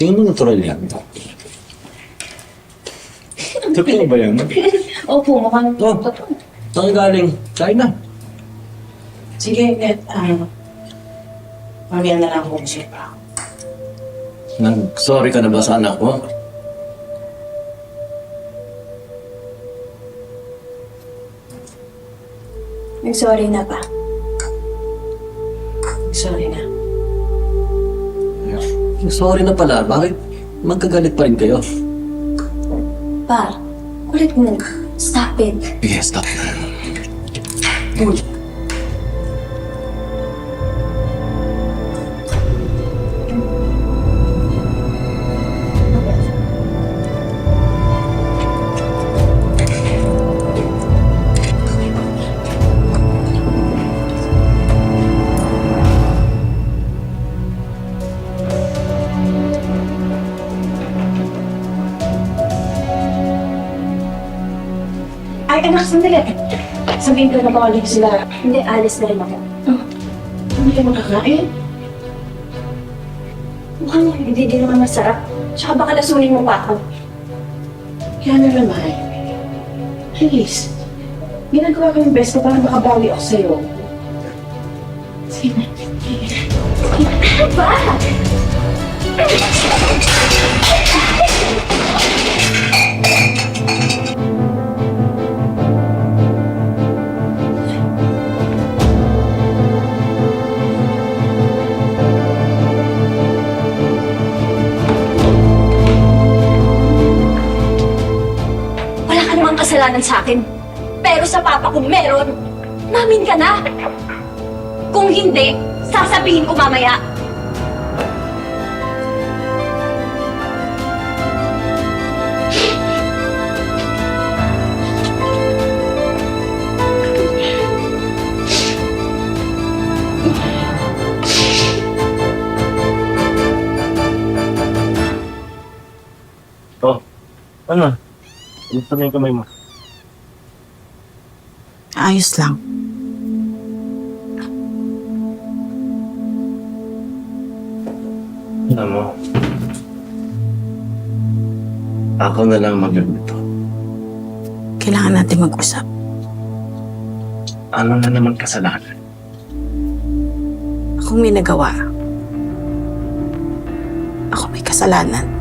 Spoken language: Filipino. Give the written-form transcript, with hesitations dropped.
Tingin mo natural yan. Totoo ba yan? Opo, mukhang Oh. totoo. Saan galing? Kain na. Sige, mamaya na lang ako siya. Nag-sorry ka na ba sa anak mo? Nag-sorry na pa. Sorry na. Sorry na pala. Bakit magkagalit pa rin kayo? Pa, kulit mo. Stop it. Yes, stop. Uy. Ay, anak, sandali. Sabihin ko na bawal sila. Hindi, alis na rin ako. Hindi ka makakain? Mukhang hindi din naman masarap. Tsaka baka lasunin mo pa ako. Kaya na naman. Please. Ginagawa ko yung best ko para makabawi ako sa'yo. Sige na. Ano ba? Wala ka namang kasalanan sa akin. Pero sa papa ko meron. Namin ka na. Kung hindi, sasabihin ko mamaya. Oh, ano? Gusto na yung kamay mo. Ayos lang. Alam mo, ako na lang magluluto. Kailangan natin mag-usap. Ano na naman kasalanan? Akong may nagawa. Ako may kasalanan.